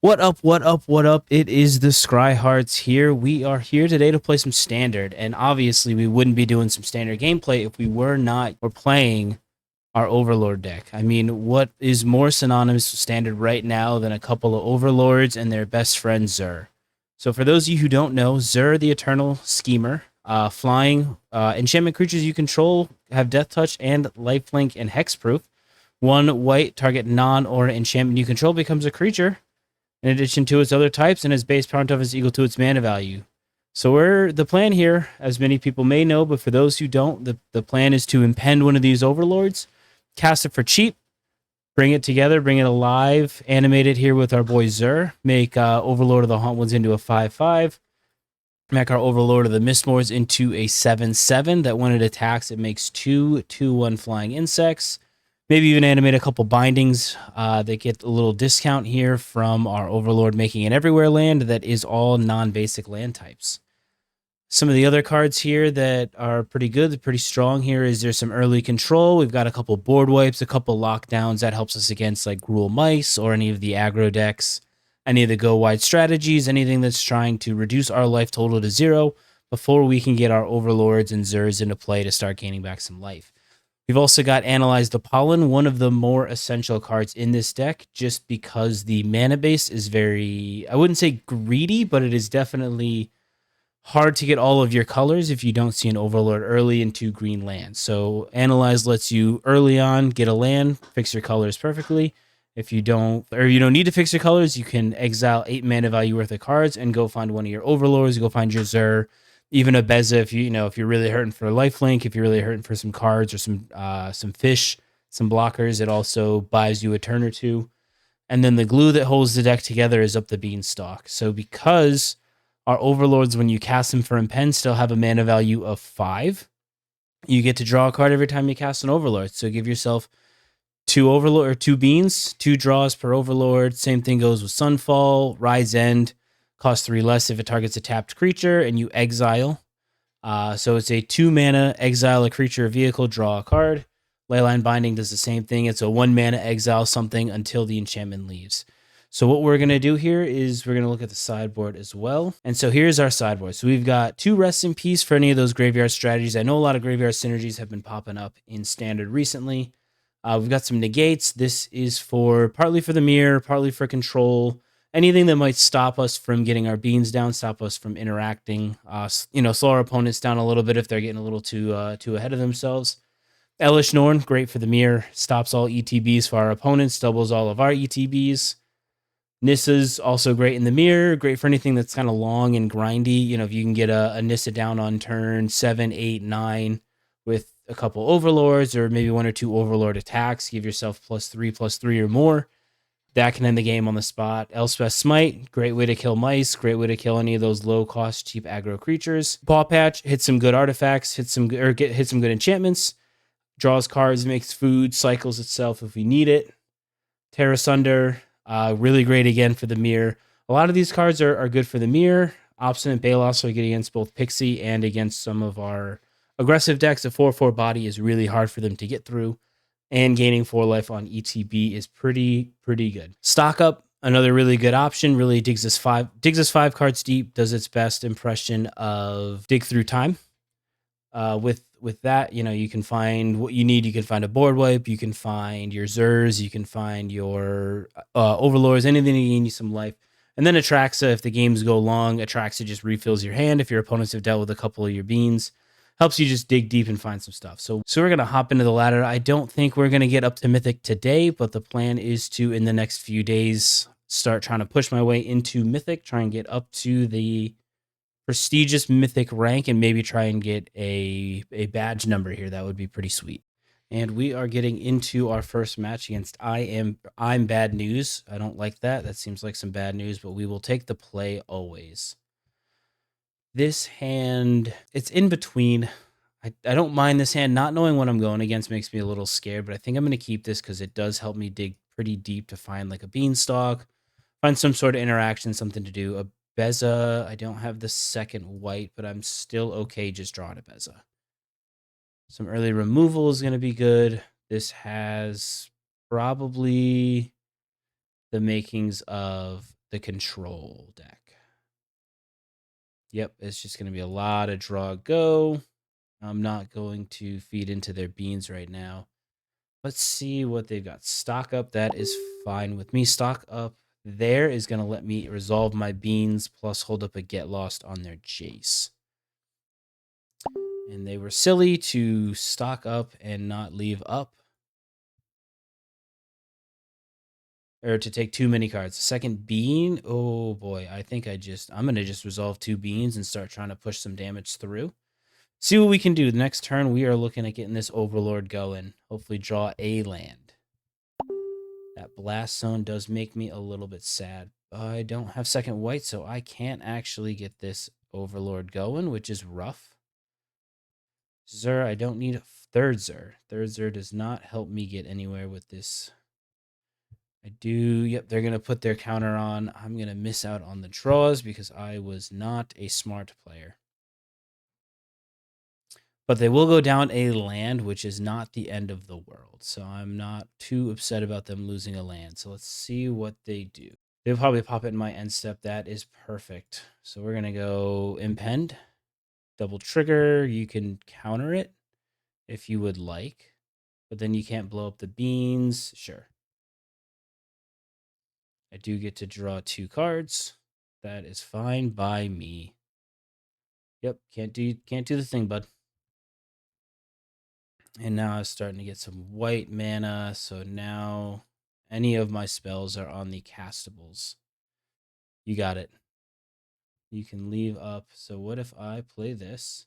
What up, what up, what up? It is the Scry Hearts here. We are here today to play some standard, and obviously we wouldn't be doing some standard gameplay if we were playing our Overlord deck. I mean, what is more synonymous with standard right now than a couple of Overlords and their best friend Xur? So for those of you who don't know, Xur the Eternal Schemer, flying enchantment creatures you control have Death Touch and Lifelink and Hexproof. 1 white, target non-or enchantment you control becomes a creature in addition to its other types, and its base power toughness is equal to its mana value. So the plan here, as many people may know, but for those who don't, the plan is to impend one of these Overlords, cast it for cheap, bring it together, bring it alive, animate it here with our boy Xur, make Overlord of the Hauntwoods into a 5/5, make our Overlord of the Mistmoors into a 7/7, that when it attacks, it makes 2/2/1 flying insects. Maybe even animate a couple bindings. They get a little discount here from our Overlord making an everywhere land that is all non-basic land types. Some of the other cards here that are pretty good, pretty strong here is there's some early control. We've got a couple board wipes, a couple lockdowns that helps us against like Gruul Mice or any of the aggro decks, any of the go wide strategies, anything that's trying to reduce our life total to 0 before we can get our Overlords and Xurs into play to start gaining back some life. We've also got Analyze the Pollen, one of the more essential cards in this deck, just because the mana base is very, I wouldn't say greedy, but it is definitely hard to get all of your colors if you don't see an Overlord early into green lands. So Analyze lets you early on get a land, fix your colors perfectly. If you don't, or you don't need to fix your colors, you can exile 8 mana value worth of cards and go find one of your Overlords, go find your Xur, even a Beza if if you're really hurting for a lifelink, if you're really hurting for some cards or some fish, some blockers, it also buys you a turn or two. And then the glue that holds the deck together is Up the Beanstalk. So because our Overlords, when you cast them for impend, still have a mana value of 5, you get to draw a card every time you cast an Overlord. So give yourself 2 Overlord or 2 beans, 2 draws per Overlord. Same thing goes with Sunfall, Rise End. Costs 3 less if it targets a tapped creature, and you exile. So it's a 2 mana, exile a creature or vehicle, draw a card. Leyline Binding does the same thing. It's a 1 mana, exile something until the enchantment leaves. So what we're going to do here is we're going to look at the sideboard as well. And so here's our sideboard. So we've got 2 Rest in Peace for any of those graveyard strategies. I know a lot of graveyard synergies have been popping up in Standard recently. We've got some negates. This is partly for the mirror, partly for control. Anything that might stop us from getting our beans down, stop us from interacting, slow our opponents down a little bit if they're getting a little too ahead of themselves. Elesh Norn, great for the mirror, stops all ETBs for our opponents, doubles all of our ETBs. Nissa's also great in the mirror, great for anything that's kind of long and grindy. If you can get a Nissa down on turn 7, 8, 9 with a couple Overlords or maybe 1 or 2 Overlord attacks, give yourself +3/+3 or more. That can end the game on the spot. Elspeth Smite, great way to kill mice, great way to kill any of those low-cost, cheap aggro creatures. Paw Patch, hit some good artifacts, hit some good enchantments, draws cards, makes food, cycles itself if we need it. Terra Sunder, really great again for the mirror. A lot of these cards are good for the mirror. Obstinate Balos are good against both Pixie and against some of our aggressive decks. A 4/4 body is really hard for them to get through. And gaining 4 life on ETB is pretty good. Stock Up, another really good option. Really digs us 5 cards deep. Does its best impression of Dig Through Time. With that, you can find what you need. You can find a board wipe. You can find your Xurs. You can find your Overlords. Anything you need some life. And then Atraxa. If the games go long, Atraxa just refills your hand. If your opponents have dealt with a couple of your beans, helps you just dig deep and find some stuff. So we're going to hop into the ladder. I don't think we're going to get up to Mythic today, but the plan is to, in the next few days, start trying to push my way into Mythic, try and get up to the prestigious Mythic rank, and maybe try and get a badge number here. That would be pretty sweet. And we are getting into our first match against I'm Bad News. I don't like that. That seems like some bad news, but we will take the play always. This hand, it's in between. I don't mind this hand. Not knowing what I'm going against makes me a little scared, but I think I'm going to keep this because it does help me dig pretty deep to find like a beanstalk, find some sort of interaction, something to do. A Beza, I don't have the second white, but I'm still okay just drawing a Beza. Some early removal is going to be good. This has probably the makings of the control deck. Yep, it's just going to be a lot of draw go. I'm not going to feed into their beans right now. Let's see what they've got. Stock up, that is fine with me. Stock up there is going to let me resolve my beans plus hold up a get lost on their Jace. And they were silly to stock up and not leave up. Or to take too many cards. Second bean, oh boy, I think I'm going to just resolve 2 beans and start trying to push some damage through. See what we can do. The next turn, we are looking at getting this Overlord going. Hopefully draw a land. That Blast Zone does make me a little bit sad. I don't have second white, so I can't actually get this Overlord going, which is rough. Zur, I don't need a third Zur. Third Zur does not help me get anywhere with this. I do. Yep, they're going to put their counter on. I'm going to miss out on the draws because I was not a smart player. But they will go down a land, which is not the end of the world. So I'm not too upset about them losing a land. So let's see what they do. They'll probably pop it in my end step. That is perfect. So we're going to go impend. Double trigger. You can counter it if you would like. But then you can't blow up the beans. Sure. I do get to draw 2 cards. That is fine by me. Yep, can't do the thing, bud. And now I'm starting to get some white mana, so now any of my spells are on the castables. You got it. You can leave up. So what if I play this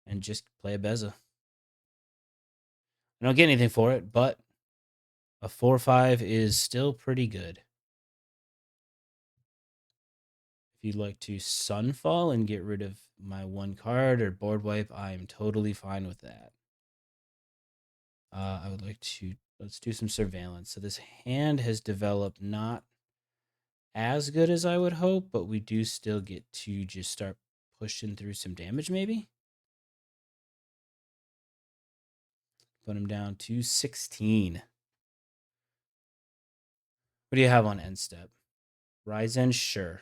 and just play a Beza? I don't get anything for it, but a 4/5 is still pretty good. If you'd like to Sunfall and get rid of my 1 card or board wipe, I'm totally fine with that. I would like to, let's do some surveillance. So this hand has developed not as good as I would hope, but we do still get to just start pushing through some damage maybe. Put him down to 16. What do you have on end step? Ryzen, sure.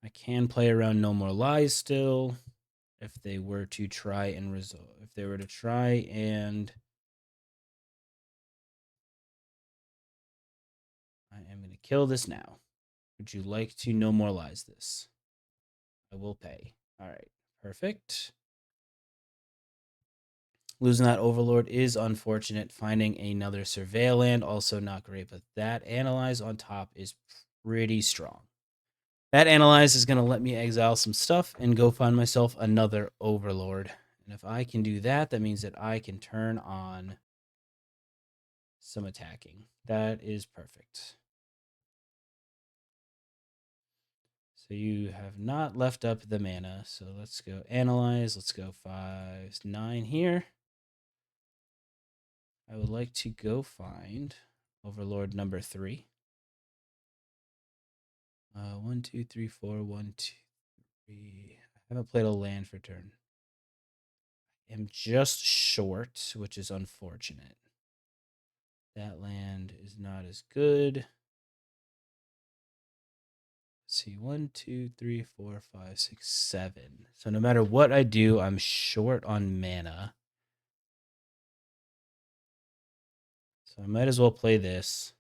I can play around No More Lies still. If they were to try and resolve, if they were to try and I am going to kill this now. Would you like to No More Lies this? I will pay. All right, perfect. Losing that Overlord is unfortunate. Finding another Surveil land, also not great, but that Analyze on top is pretty strong. That Analyze is going to let me exile some stuff and go find myself another Overlord. And if I can do that, that means that I can turn on some attacking. That is perfect. So you have not left up the mana. So let's go Analyze. Let's go 5, 9 here. I would like to go find Overlord number 3. 1, 2, 3, 4, 1, 2, 3. I haven't played a land for turn. I'm just short, which is unfortunate. That land is not as good. Let's see, 1, 2, 3, 4, 5, 6, 7. So no matter what I do, I'm short on mana. So I might as well play this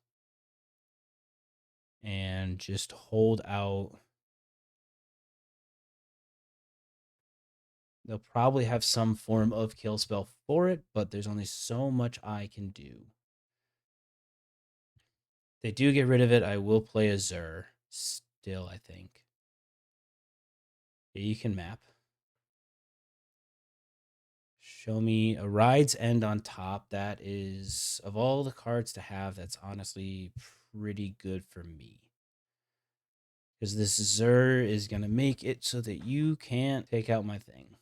and just hold out. They'll probably have some form of kill spell for it, but there's only so much I can do. If they do get rid of it, I will play a Zur still, I think. Yeah, you can map. Show me a Ride's End on top. That is, of all the cards to have, that's honestly pretty good for me. Because this Zur is going to make it so that you can't take out my thing.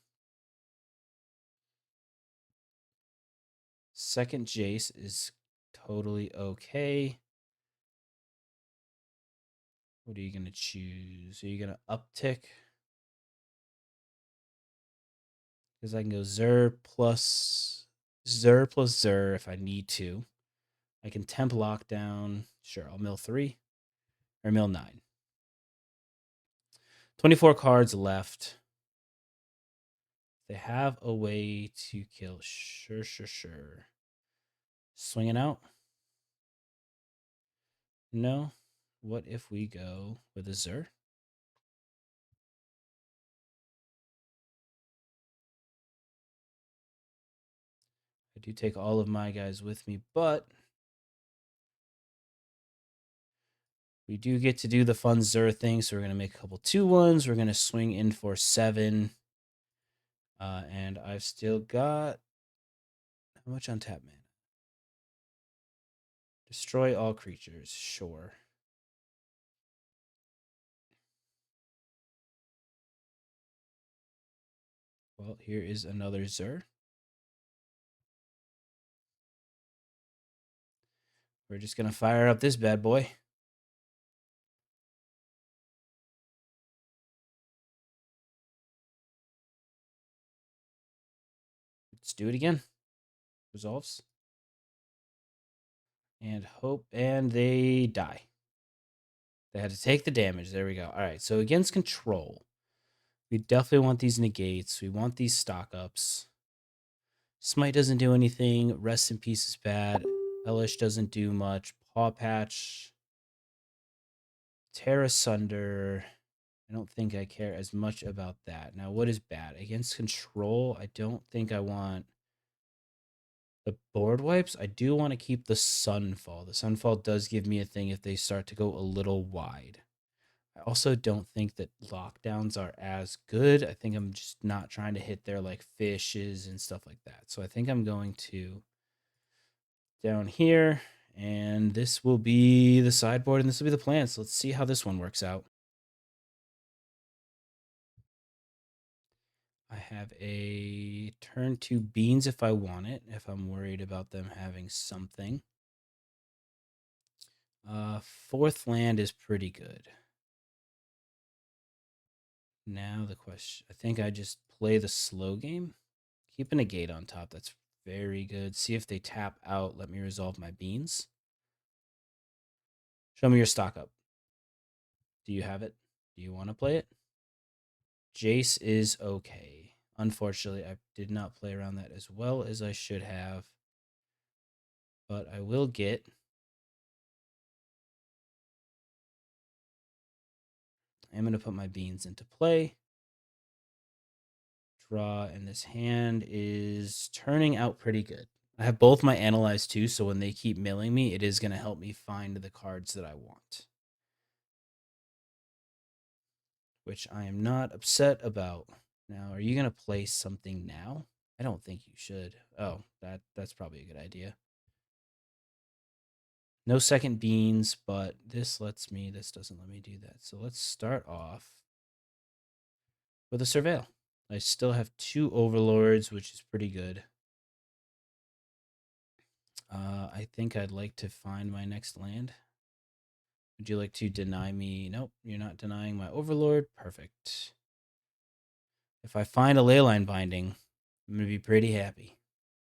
Second Jace is totally okay. What are you going to choose? Are you going to uptick? Because I can go Zur plus Zur plus Zur if I need to. I can temp lockdown. Sure, I'll mill 3 or mill 9. 24 cards left. They have a way to kill. Sure. Swinging out? No. What if we go with a Zur? I do take all of my guys with me, but we do get to do the fun Zur thing. So we're going to make a couple 2-1s. We're going to swing in for 7. And I've still got... How much on tap, man? Destroy all creatures. Sure. Well, here is another Zur. We're just going to fire up this bad boy. Let's do it again. Resolves. And hope, and they die. They had to take the damage. There we go. All right, so against control, we definitely want these negates. We want these stock ups. Smite doesn't do anything. Rest in Peace is bad. Elesh doesn't do much. Paw Patch. Tear Asunder. I don't think I care as much about that. Now, what is bad? Against control, I don't think I want the board wipes. I do want to keep the Sunfall. The Sunfall does give me a thing if they start to go a little wide. I also don't think that lockdowns are as good. I think I'm just not trying to hit their like fishes and stuff like that. So I think I'm going to down here, and this will be the sideboard, and this will be the plan. So let's see how this one works out. I have a turn 2 beans if I want it, if I'm worried about them having something. Fourth land is pretty good. Now the question, I think I just play the slow game. Keeping a gate on top, that's very good. See if they tap out. Let me resolve my beans. Show me your stock up. Do you have it? Do you want to play it? Jace is okay. Unfortunately, I did not play around that as well as I should have. But I will get... I'm going to put my beans into play. Draw, and this hand is turning out pretty good. I have both my Analyze too, so when they keep milling me, it is going to help me find the cards that I want. Which I am not upset about. Now, are you going to play something now? I don't think you should. Oh, that's probably a good idea. No second beans, but this doesn't let me do that. So let's start off with a Surveil. I still have 2 Overlords, which is pretty good. I think I'd like to find my next land. Would you like to deny me? Nope, you're not denying my Overlord. Perfect. If I find a Leyline binding, I'm going to be pretty happy.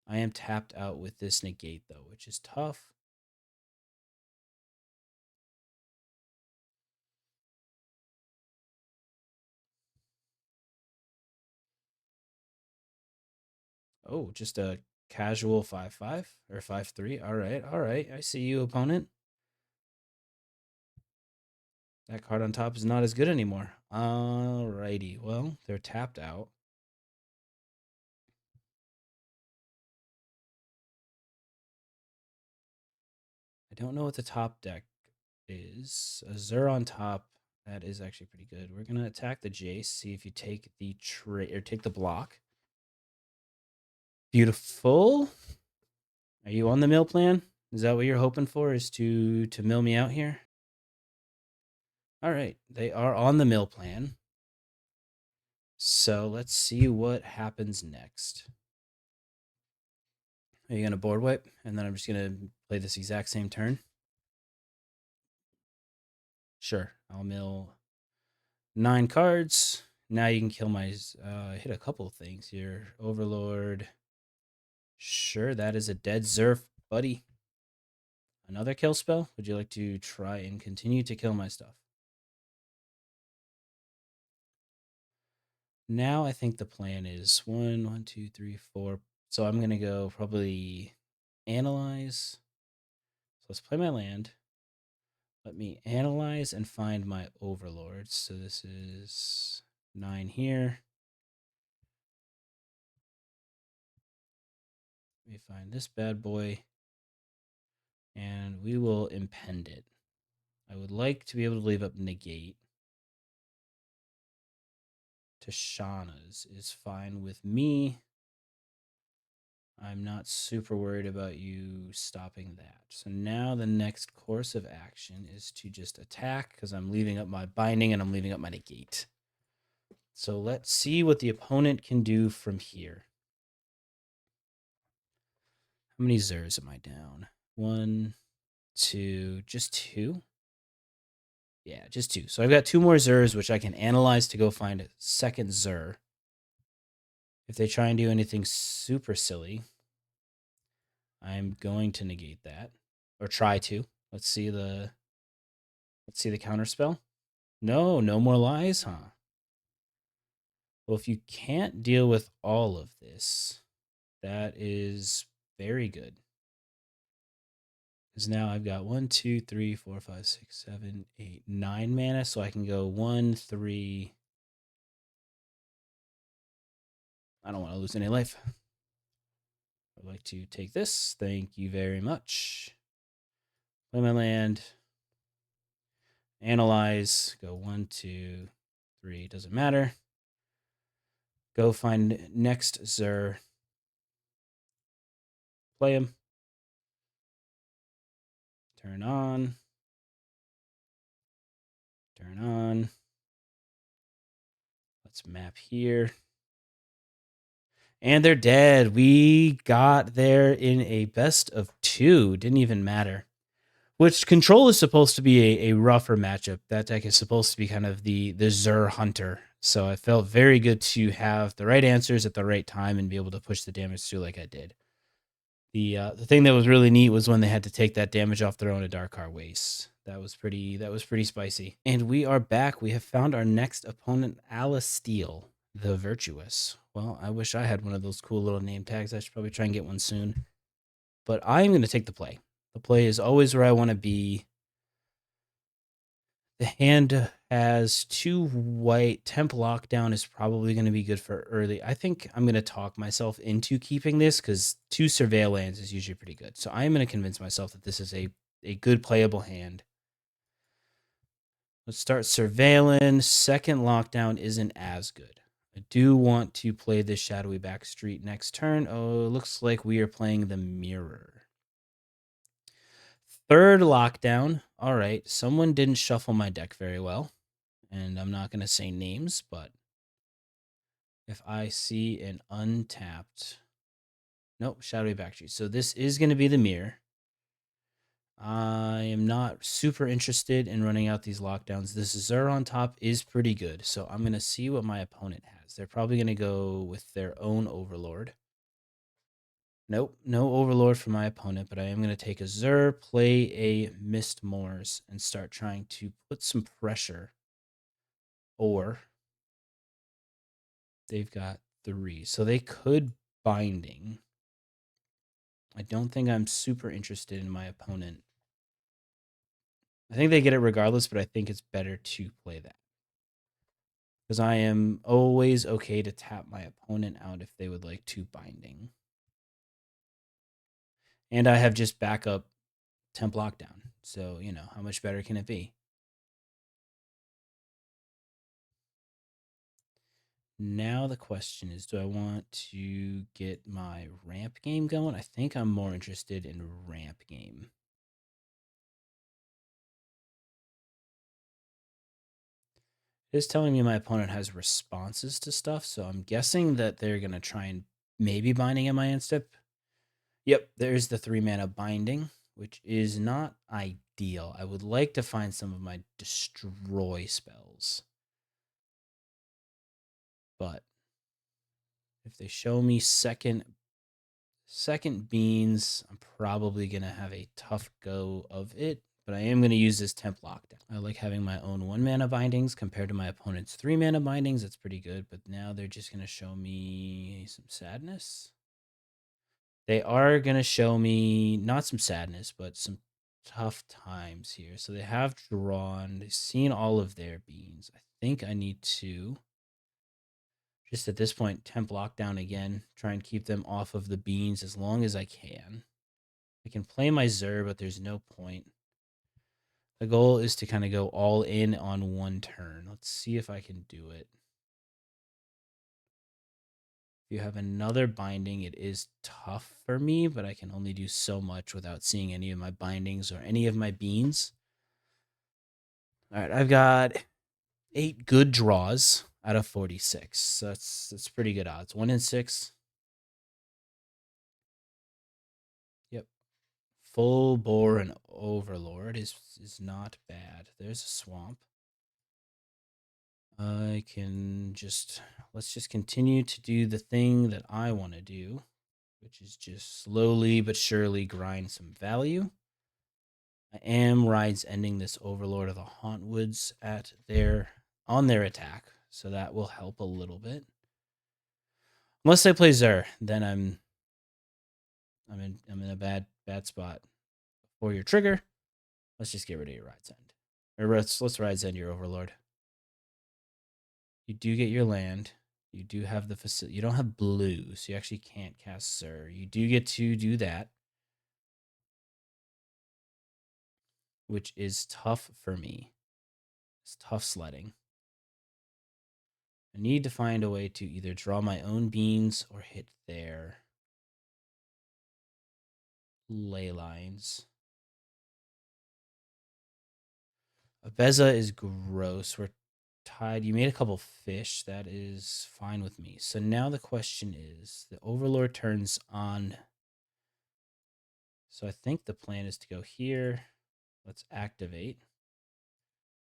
I am tapped out with this negate, though, which is tough. Oh, just a casual 5/5 or 5/3. All right. I see you, opponent. That card on top is not as good anymore. All righty. Well, they're tapped out. I don't know what the top deck is. A Zur on top. That is actually pretty good. We're gonna attack the Jace. See if you take the take the block. Beautiful. Are you on the mill plan? Is that what you're hoping for? Is to mill me out here? All right, they are on the mill plan. So let's see what happens next. Are you gonna board wipe? And then I'm just gonna play this exact same turn. Sure, I'll mill 9 cards. Now you can kill my hit a couple of things here. Overlord, Sure, that is a dead Zerf, buddy. Another kill spell? Would you like to try and continue to kill my stuff? Now I think the plan is 1, 2, 3, 4. So I'm going to go probably analyze. So let's play my land. Let me analyze and find my overlords. So this is 9 here. Let me find this bad boy. And we will impend it. I would like to be able to leave up negate. Tashana's is fine with me. I'm not super worried about you stopping that. So now the next course of action is to just attack because I'm leaving up my binding and I'm leaving up my negate. So let's see what the opponent can do from here. How many Zers am I down? 1, 2, just 2? Yeah, just 2. So I've got 2 more Zers, which I can analyze to go find a second Zer. If they try and do anything super silly, I'm going to negate that. Or try to. Let's see the counter spell. No more lies, huh? Well, if you can't deal with all of this, that is very good. Because now I've got 1, 2, 3, 4, 5, 6, 7, 8, 9 mana. So I can go 1, 3. I don't want to lose any life. I'd like to take this. Thank you very much. Play my land. Analyze. Go 1, 2, 3. Doesn't matter. Go find next Zer. Play him. Turn on. Turn on. Let's map here. And they're dead. We got there in a best of 2. Didn't even matter. Which control is supposed to be a rougher matchup. That deck is supposed to be kind of the Zer Hunter. So I felt very good to have the right answers at the right time and be able to push the damage through like I did. The thing that was really neat was when they had to take that damage off their own at Darkar Waste. That was pretty spicy. And we are back. We have found our next opponent, Alasteel, the Virtuous. Well, I wish I had one of those cool little name tags. I should probably try and get one soon. But I am going to take the play. The play is always where I want to be. The hand has 2 white. Temp Lockdown is probably going to be good for early. I think I'm going to talk myself into keeping this because 2 Surveil lands is usually pretty good. So I'm going to convince myself that this is a good playable hand. Let's start surveilling. Second Lockdown isn't as good. I do want to play this Shadowy Backstreet next turn. Oh, it looks like we are playing the Mirror. Third Lockdown. All right, someone didn't shuffle my deck very well. And I'm not going to say names, but if I see an untapped... Nope, Shadowy Backstreet. So this is going to be the Mirror. I am not super interested in running out these lockdowns. This Zer on top is pretty good, so I'm going to see what my opponent has. They're probably going to go with their own Overlord. Nope, no Overlord for my opponent, but I am going to take a Zer, play a Mistmoors, and start trying to put some pressure. Or they've got 3, so they could Binding. I don't think I'm super interested in my opponent. I think they get it regardless, but I think it's better to play that. Because I am always okay to tap my opponent out if they would like to Binding. And I have just backup Temp Lockdown. So, you know, how much better can it be? Now the question is, do I want to get my ramp game going? I think I'm more interested in ramp game. It is telling me my opponent has responses to stuff, so I'm guessing that they're going to try and maybe Binding in my end step. Yep, there's the 3 mana Binding, which is not ideal. I would like to find some of my destroy spells. But if they show me second Second beans, I'm probably going to have a tough go of it, but I am going to use this temp lockdown. I like having my own 1 mana bindings compared to my opponent's 3 mana bindings. That's pretty good, but now they're just going to show me some sadness. They are going to show me not some sadness, but some tough times here. So they have drawn, they've seen all of their beans. I think I need to just at this point temp lockdown again, try and keep them off of the beans as long as I can. I can play my Zur, but there's no point. The goal is to kind of go all in on one turn. Let's see if I can do it. If you have another binding, it is tough for me, but I can only do so much without seeing any of my bindings or any of my beans. All right, I've got 8 good draws out of 46. So that's pretty good odds. 1 in 6. Yep. Full bore and Overlord is not bad. There's a swamp. I can let's just continue to do the thing that I want to do, which is just slowly but surely grind some value. I am rides ending this Overlord of the Hauntwoods on their attack, so that will help a little bit. Unless I play Zur, then I'm in a bad spot. For your trigger, let's just get rid of your rides end. Or let's rides end your Overlord. You do get your land. You do have the facility. You don't have blue, so you actually can't cast Zur. You do get to do that, which is tough for me. It's tough sledding. I need to find a way to either draw my own beans or hit their Leylines. Beza is gross. We're tied. You made a couple fish. That is fine with me. So now the question is, the Overlord turns on. So I think the plan is to go here. Let's activate.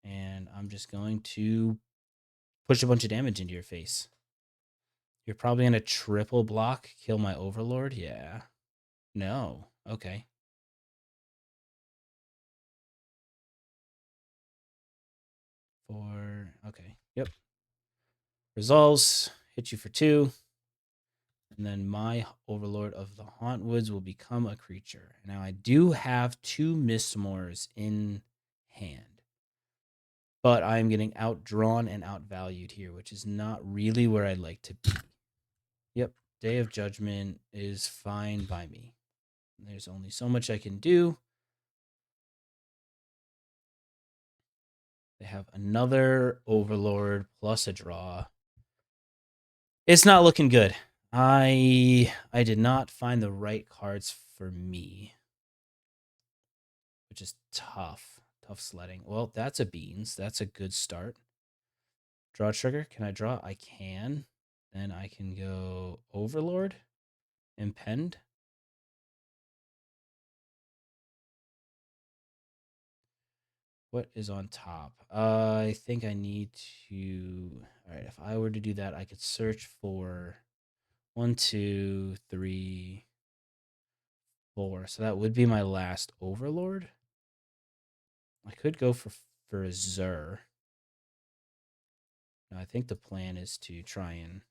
And I'm just going to push a bunch of damage into your face. You're probably going to triple block, kill my Overlord? Yeah. No. Okay. Okay. Yep. Resolves. Hit you for 2. And then my Overlord of the Hauntwoods will become a creature. Now I do have 2 Mistmoors in hand. But I'm getting outdrawn and outvalued here, which is not really where I'd like to be. Yep. Day of Judgment is fine by me. There's only so much I can do. They have another Overlord plus a draw. It's not looking good. I did not find the right cards for me, which is tough. Tough sledding. Well, that's a beans. That's a good start. Draw trigger. Can I draw? I can. Then I can go Overlord. Impend. What is on top? I think I need to... All right, if I were to do that, I could search for 1, 2, 3, 4. So that would be my last Overlord. I could go for a Zur. Now, I think the plan is to try and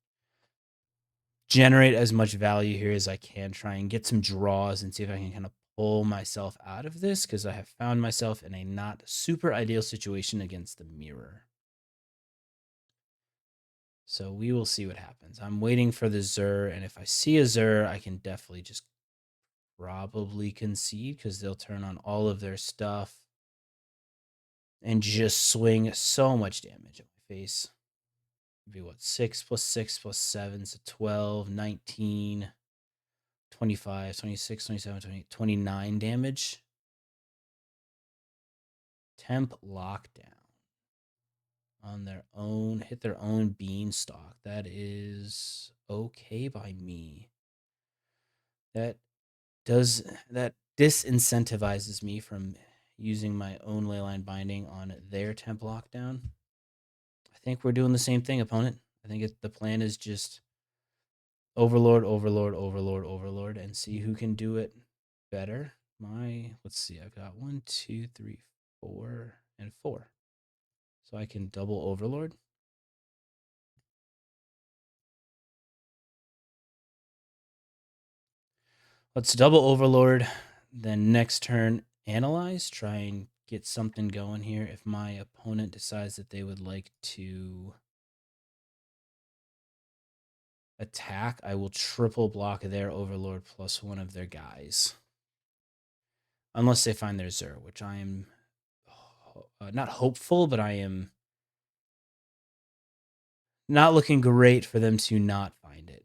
generate as much value here as I can, try and get some draws and see if I can kind of pull myself out of this, because I have found myself in a not super ideal situation against the mirror. So we will see what happens. I'm waiting for the Zur, and if I see a Zur, I can definitely just probably concede, because they'll turn on all of their stuff and just swing so much damage at my face. It'd be what, 6 plus 6 plus 7, so 12, 19, 25, 26, 27, 28, 29 damage. Temp lockdown on their own, hit their own beanstalk. That is okay by me. That disincentivizes me from using my own Leyline binding on their temp lockdown. I think we're doing the same thing, opponent. I think the plan is just Overlord, Overlord, Overlord, Overlord, and see who can do it better. Let's see, I've got 1, 2, 3, 4, and 4. So I can double Overlord. Let's double Overlord. Then next turn, Analyze. Try and get something going here. If my opponent decides that they would like to attack, I will triple block their Overlord plus one of their guys. Unless they find their Zur, which I am not hopeful, but I am not looking great for them to not find it.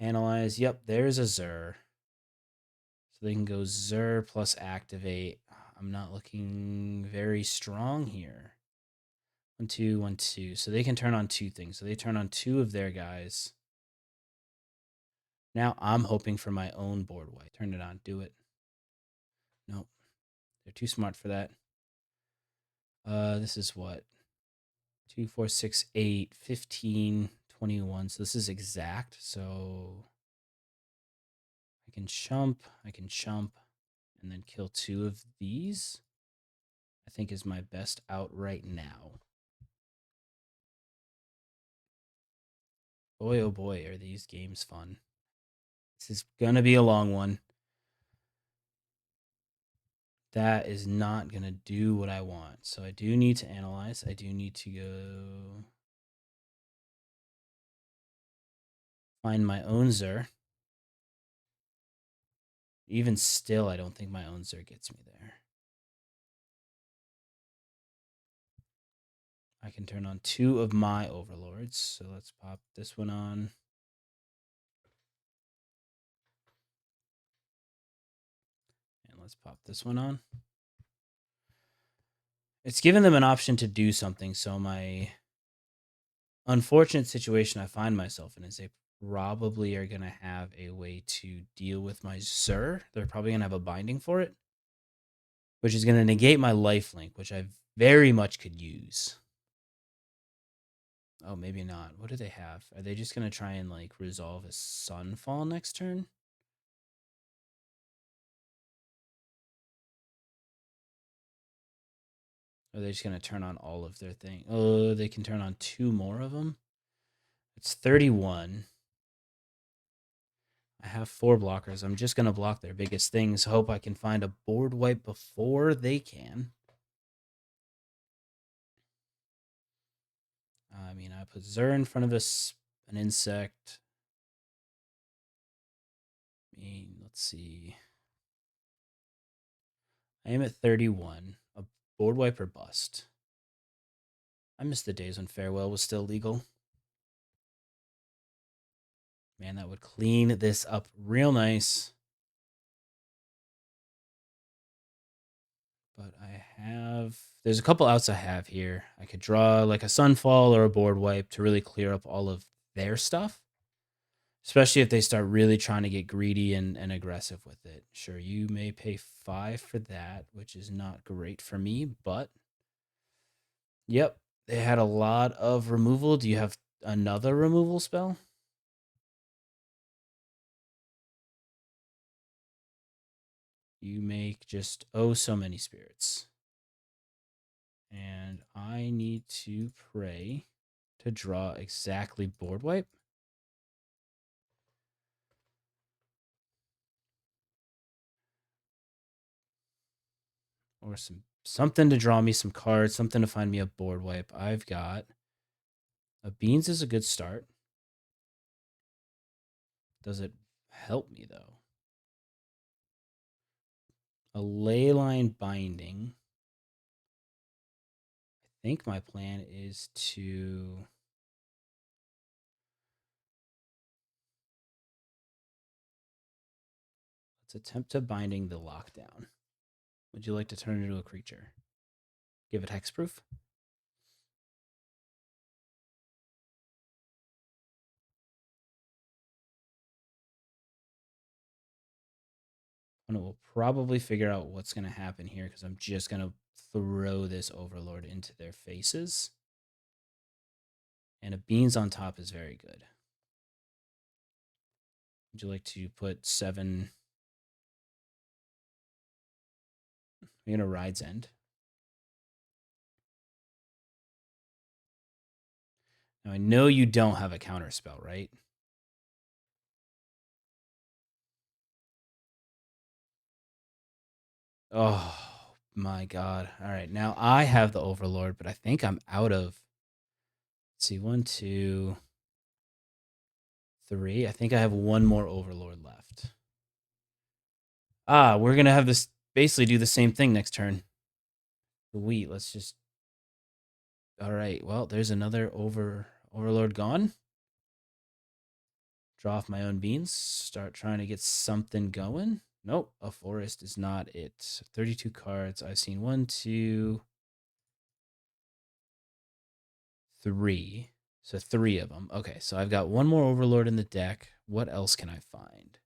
Analyze. Yep, there's a Zur. So they can go Zur plus activate. I'm not looking very strong here. 1, 2, 1, 2. So they can turn on 2 things. So they turn on 2 of their guys. Now I'm hoping for my own board wipe. Turn it on. Do it. Nope. They're too smart for that. This is what? 2, 4, 6, 8, 15, 21. So this is exact. So I can chump, and then kill 2 of these. I think is my best out right now. Boy, oh boy, are these games fun. This is going to be a long one. That is not going to do what I want. So I do need to analyze. I do need to go find my own Zur. Even still, I don't think my own Zur gets me there. I can turn on 2 of my Overlords. So let's pop this one on. And let's pop this one on. It's given them an option to do something. So my unfortunate situation I find myself in is they probably are going to have a way to deal with my Zur. They're probably going to have a binding for it, which is going to negate my lifelink, which I very much could use. Oh, maybe not. What do they have? Are they just going to try and like resolve a Sunfall next turn? Or are they just going to turn on all of their thing? Oh, they can turn on 2 more of them. It's 31. I have 4 blockers. I'm just going to block their biggest things. Hope I can find a board wipe before they can. I mean, I put Zur in front of us, an insect. I mean, let's see. I am at 31. A board wipe or bust. I miss the days when farewell was still legal. Man, that would clean this up real nice. But there's a couple outs I have here. I could draw like a Sunfall or a board wipe to really clear up all of their stuff. Especially if they start really trying to get greedy and aggressive with it. Sure, you may pay 5 for that, which is not great for me, but yep, they had a lot of removal. Do you have another removal spell? You make just so many spirits. And I need to pray to draw exactly board wipe. Or something to draw me some cards, something to find me a board wipe. I've got a Beans is a good start. Does it help me though? A Leyline binding. I think my plan is to let's attempt to binding the lockdown. Would you like to turn it into a creature? Give it hexproof? And it will probably figure out what's going to happen here because I'm just going to throw this Overlord into their faces. And a Beans on top is very good. Would you like to put 7? We're going to Ride's End. Now, I know you don't have a counter spell, right? Oh, my God. All right. Now, I have the Overlord, but I think I'm out of... Let's see. 1, 2, 3. I think I have one more Overlord left. We're going to have this basically do the same thing next turn. Sweet. Let's just... All right. Well, there's another Overlord gone. Draw off my own beans. Start trying to get something going. Nope. A forest is not it. 32 cards. I've seen 1, 2, 3. So 3 of them. Okay. So I've got one more Overlord in the deck. What else can I find?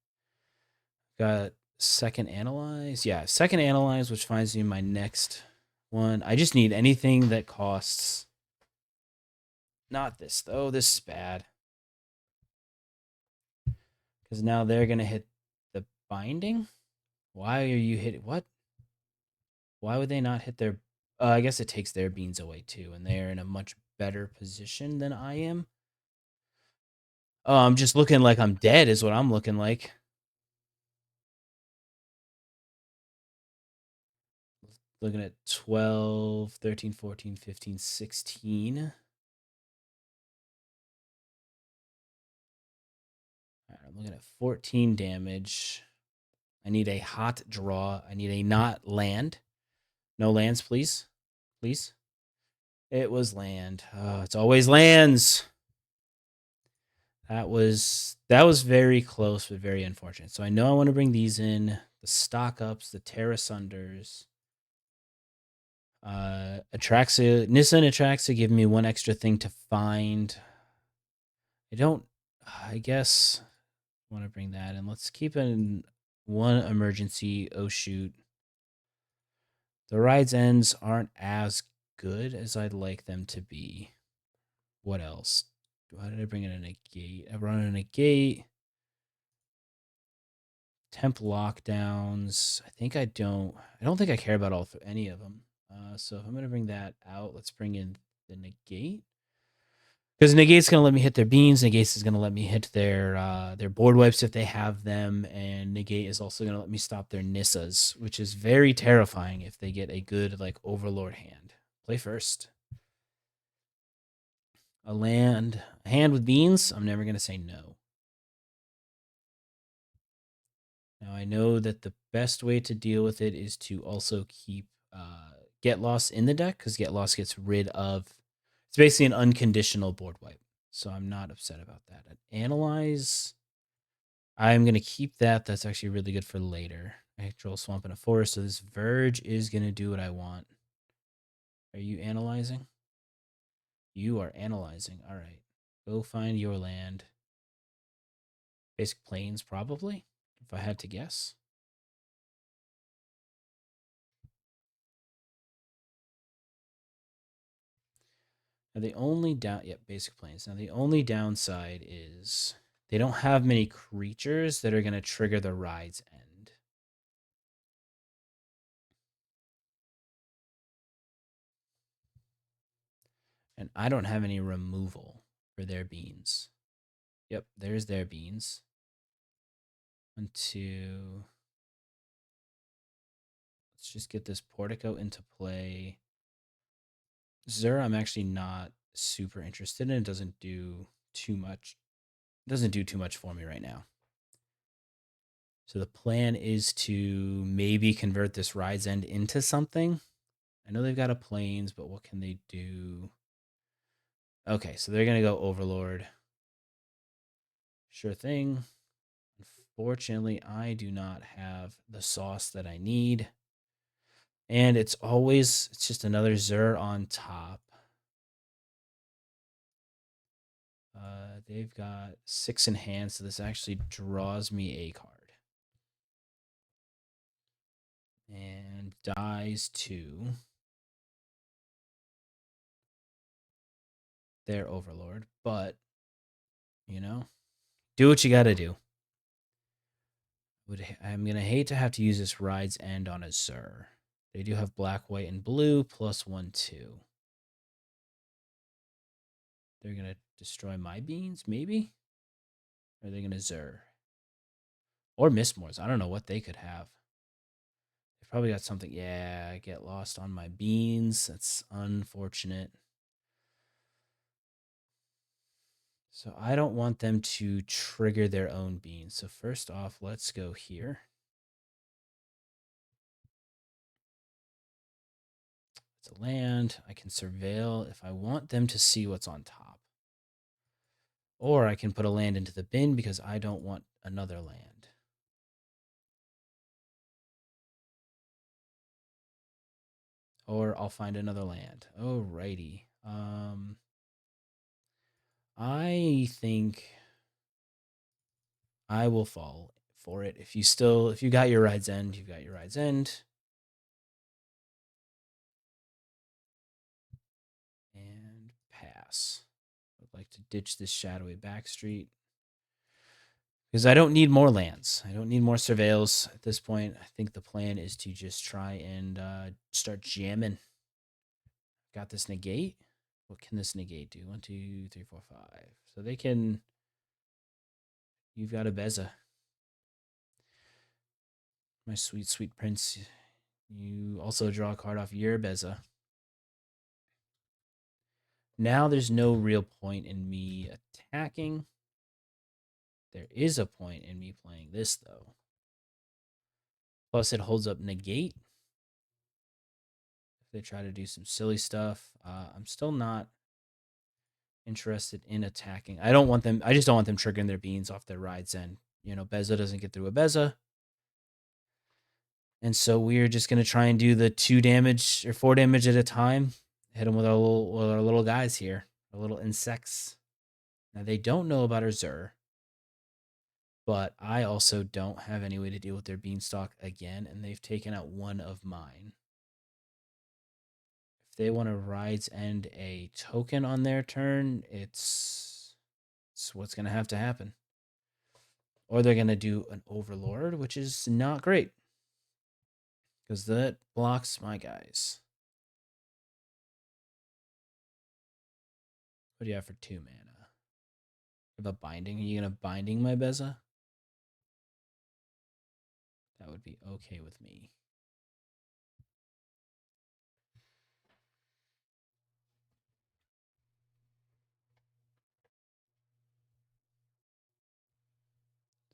Got second Analyze. Yeah. Second Analyze, which finds me my next one. I just need anything that costs... Not this, though. This is bad. Because now they're going to hit the binding. Why are you hitting... What? Why would they not hit their... I guess it takes their beans away, too. And they're in a much better position than I am. Oh, I'm just looking like I'm dead is what I'm looking like. Looking at 12, 13, 14, 15, 16. All right, I'm looking at 14 damage. I need a hot draw. I need a not land. No lands, please. Please. It was land. Oh, it's always lands. That was very close, but very unfortunate. So I know I want to bring these in. The stock ups, the Terra Sunders. Atraxa, Nissa and Atraxa give me one extra thing to find. I guess I want to bring that in. Let's keep in one emergency. Oh, shoot. The ride's ends aren't as good as I'd like them to be. What else? Why did I bring in a negate? I run in a gate. Temp lockdowns. I don't think I care about any of them. So if I'm going to bring that out, let's bring in the negate. Because negate's going to let me hit their beans. Negate is going to let me hit their board wipes if they have them. And negate is also going to let me stop their Nissas, which is very terrifying if they get a good like Overlord hand. Play first. A hand with beans. I'm never going to say no. Now I know that the best way to deal with it is to also keep Get Lost in the deck, because Get Lost gets rid of... It's basically an unconditional board wipe. So I'm not upset about that. And Analyze, I'm going to keep that. That's actually really good for later. I control Swamp and a Forest, so this Verge is going to do what I want. Are you analyzing? You are analyzing. All right. Go find your land. Basic Plains, probably, if I had to guess. Now the only Basic Plains. Now the only downside is they don't have many creatures that are going to trigger the ride's end. And I don't have any removal for their beans. Yep, there's their beans. 1, 2. Let's just get this Portico into play. Zur, I'm actually not super interested in. It doesn't do too much. It doesn't do too much for me right now. So the plan is to maybe convert this Ride's End into something. I know they've got a Plains, but what can they do? Okay, so they're going to go Overlord. Sure thing. Unfortunately, I do not have the sauce that I need. And it's just another Zur on top. They've got 6 in hand, so this actually draws me a card. And dies to their Overlord. But, do what you got to do. I'm gonna hate to have to use this Ride's End on a Zur. They do have black, white, and blue +1/2. They're gonna destroy my beans, maybe? Or are they gonna Zur? Or Mistmoors. I don't know what they could have. They probably got something. Yeah, get lost on my beans. That's unfortunate. So I don't want them to trigger their own beans. So first off, let's go here. It's a land. I can surveil if I want them to see what's on top. Or I can put a land into the bin because I don't want another land. Or I'll find another land. Alrighty. I think I will fall for it. If you got your Ride's End, you've got your Ride's End. And pass. I'd like to ditch this Shadowy Backstreet. Because I don't need more lands. I don't need more surveils at this point. I think the plan is to just try and start jamming. Got this negate. What can this negate do? 1, 2, 3, 4, 5. So they can... You've got a Beza. My sweet, sweet prince. You also draw a card off your Beza. Now there's no real point in me attacking. There is a point in me playing this, though. Plus, it holds up negate. If they try to do some silly stuff, I'm still not interested in attacking. I just don't want them triggering their beans off their Ride's End. You know, Beza doesn't get through a Beza. And so we're just going to try and do the 2 damage or 4 damage at a time. Hit them with our little guys here, our little insects. Now, they don't know about our Zur, but I also don't have any way to deal with their beanstalk again, and they've taken out one of mine. If they want to Ride's End a token on their turn, it's what's going to have to happen. Or they're going to do an Overlord, which is not great. Because that blocks my guys. What do you have for 2 mana? You have a binding? Are you going to binding my Beza? That would be okay with me.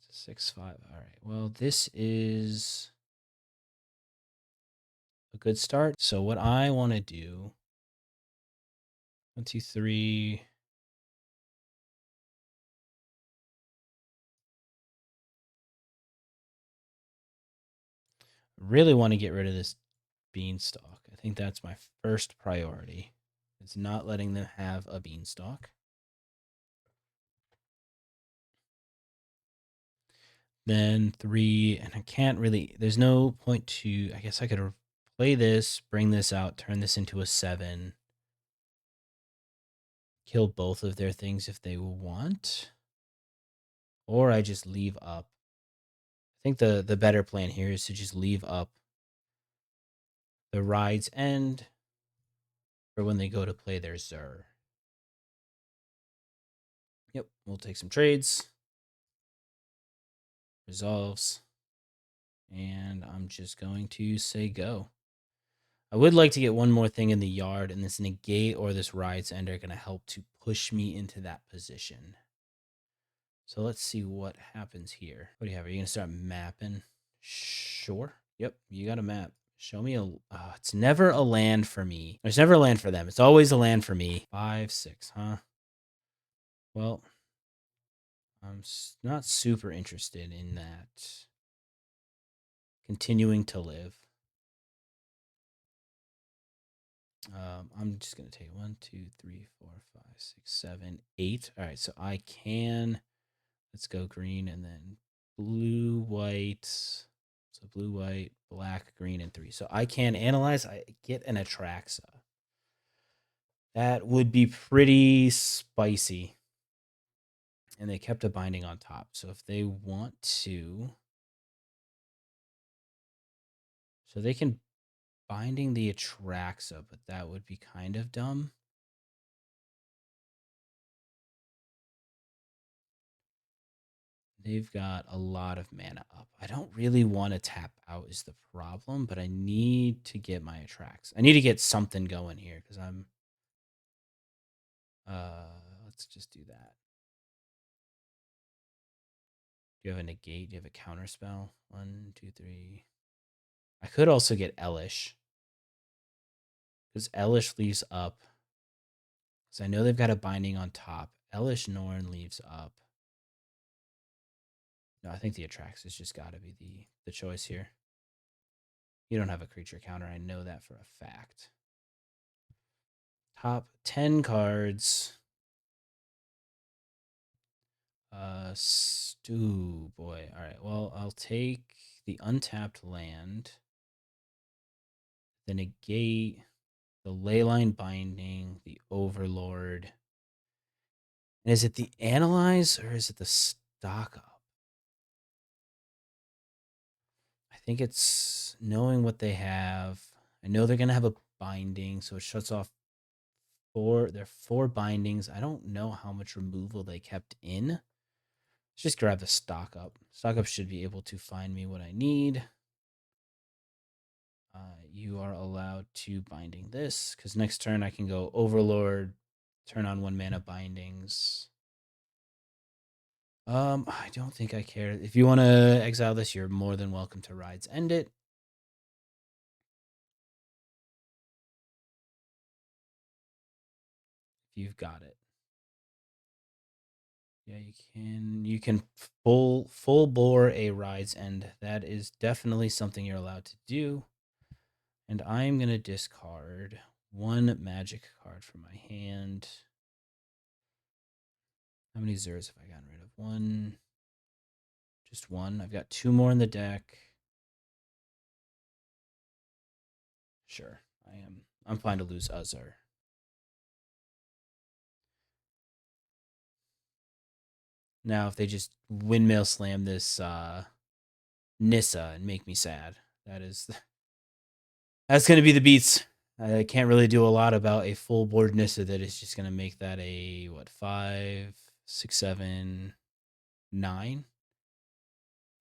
It's a 6/5. All right. Well, this is a good start. So what I want to do... 1, 2, 3... Really want to get rid of this beanstalk. I think that's my first priority. It's not letting them have a beanstalk. Then 3, and I can't really, there's no point to, I guess I could play this, bring this out, turn this into a 7, kill both of their things if they want, or I just leave up. I think the better plan here is to just leave up the Ride's End for when they go to play their Zur. Yep, we'll take some trades. Resolves. And I'm just going to say go. I would like to get one more thing in the yard, and this negate or this Ride's End are going to help to push me into that position. So let's see what happens here. What do you have? Are you going to start mapping? Sure. Yep, you got a map. Show me a... it's never a land for me. There's never a land for them. It's always a land for me. 5, 6, huh? Well, I'm not super interested in that. Continuing to live. I'm just going to take 1, 2, 3, 4, 5, 6, 7, 8. All right, so I can... Let's go green and then blue, white. So blue, white, black, green, and 3. So I can analyze. I get an Atraxa. That would be pretty spicy. And they kept a binding on top. So if they want to... So they can binding the Atraxa, but that would be kind of dumb. They've got a lot of mana up. I don't really want to tap out is the problem, but I need to get my Atraxa. I need to get something going here because I'm... let's just do that. Do you have a negate? Do you have a counter spell? 1, 2, 3. I could also get Elesh. Because Elesh leaves up. Because I know they've got a binding on top. Elesh Norn leaves up. No, I think the Atraxa has just got to be the choice here. You don't have a creature counter. I know that for a fact. Top 10 cards. Stew, boy. All right, well, I'll take the untapped land. The negate. The Leyline binding. The Overlord. And is it the Analyze or is it the stock up? I think it's knowing what they have. I know they're going to have a binding, so it shuts off their 4 bindings. I don't know how much removal they kept in. Let's just grab the stock up. Stock up should be able to find me what I need. You are allowed to binding this, because next turn I can go Overlord, turn on 1 mana bindings. I don't think I care. If you want to exile this, you're more than welcome to Rides End it. If you've got it. Yeah, you can full bore a Rides End. That is definitely something you're allowed to do. And I'm going to discard 1 magic card from my hand. How many Zers have I gotten rid of? 1. Just 1. I've got 2 more in the deck. Sure, I am. I'm fine to lose a Zer. Now, if they just windmill slam this Nissa and make me sad, that's going to be the beats. I can't really do a lot about a full board Nissa that is just going to make that a, what, 5, 6, 7, 9?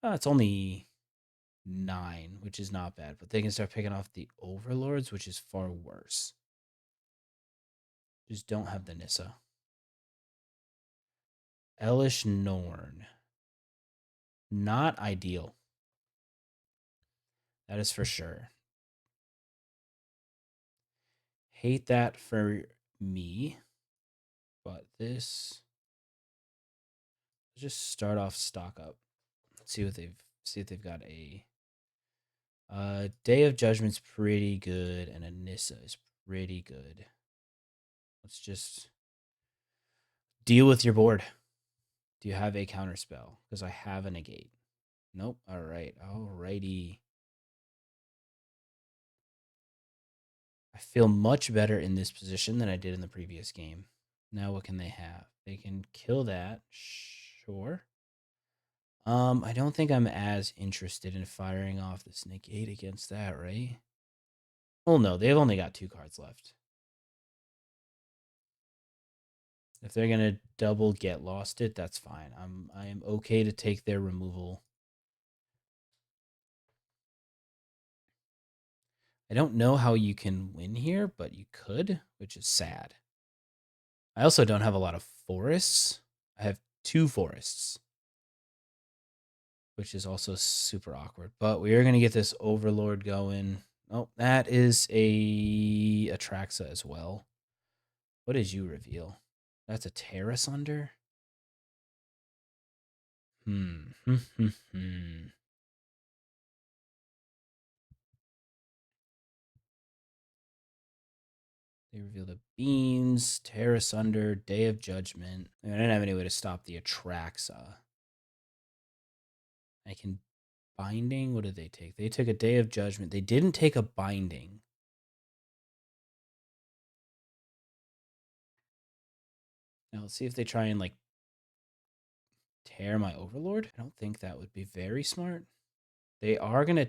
Oh, it's only 9, which is not bad. But they can start picking off the Overlords, which is far worse. Just don't have the Nissa. Elesh Norn. Not ideal. That is for sure. Hate that for me. But this... Let's just start off stock up. See if they've got a Day of Judgment's pretty good, and a Nissa is pretty good. Let's just deal with your board. Do you have a counter spell? Because I have a negate. Nope. All right. Alrighty. I feel much better in this position than I did in the previous game. Now what can they have? They can kill that. Sure. I don't think I'm as interested in firing off this negate against that, right? Oh no, they've only got 2 cards left. If they're gonna double get lost it, that's fine. I am okay to take their removal. I don't know how you can win here, but you could, which is sad. I also don't have a lot of forests. I have 2 forests, which is also super awkward. But we are gonna get this Overlord going. Oh, that is a Atraxa as well. What did you reveal? That's a Terrace under? They reveal the Beans, Terrace under, Day of Judgment. I didn't have any way to stop the Atraxa. I can binding. What did they take? They took a Day of Judgment. They didn't take a binding. Now let's see if they try and like tear my Overlord. I don't think that would be very smart. They are gonna.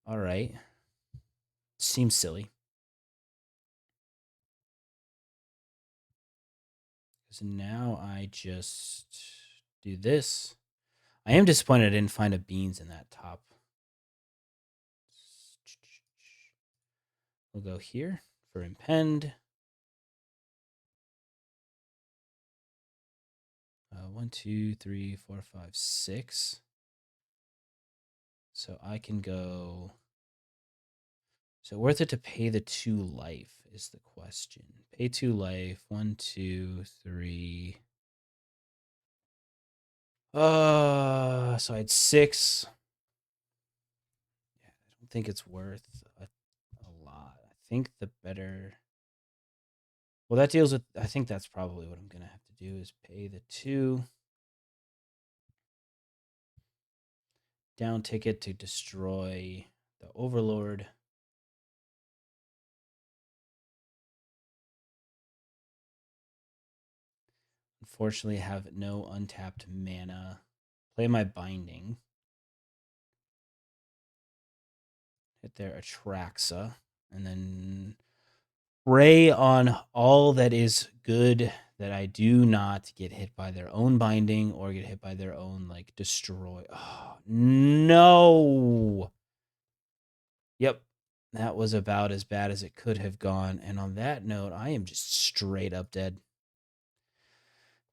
All right. Seems silly. Because now I just do this. I am disappointed I didn't find a beans in that top. We'll go here for impend. 1, 2, 3, 4, 5, 6. So I can go. Is it worth it to pay the 2 life is the question. Pay 2 life. 1, 2, 3. So I had 6. Yeah, I don't think it's worth a lot. I think the better. Well, that deals with. I think that's probably what I'm gonna have to do is pay the 2. Down ticket to destroy the Overlord. Unfortunately, have no untapped mana. Play my binding. Hit their Atraxa. And then pray on all that is good that I do not get hit by their own binding or get hit by their own, like, destroy. Oh, no. Yep. That was about as bad as it could have gone. And on that note, I am just straight up dead.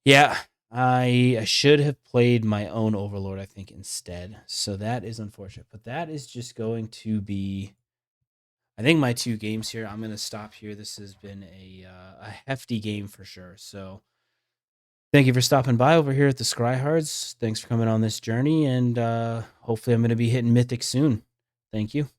Yeah, I should have played my own Overlord, I think, instead. So that is unfortunate. But that is just going to be, I think, my 2 games here. I'm going to stop here. This has been a hefty game for sure. So thank you for stopping by over here at the Scryhards. Thanks for coming on this journey. And hopefully I'm going to be hitting Mythic soon. Thank you.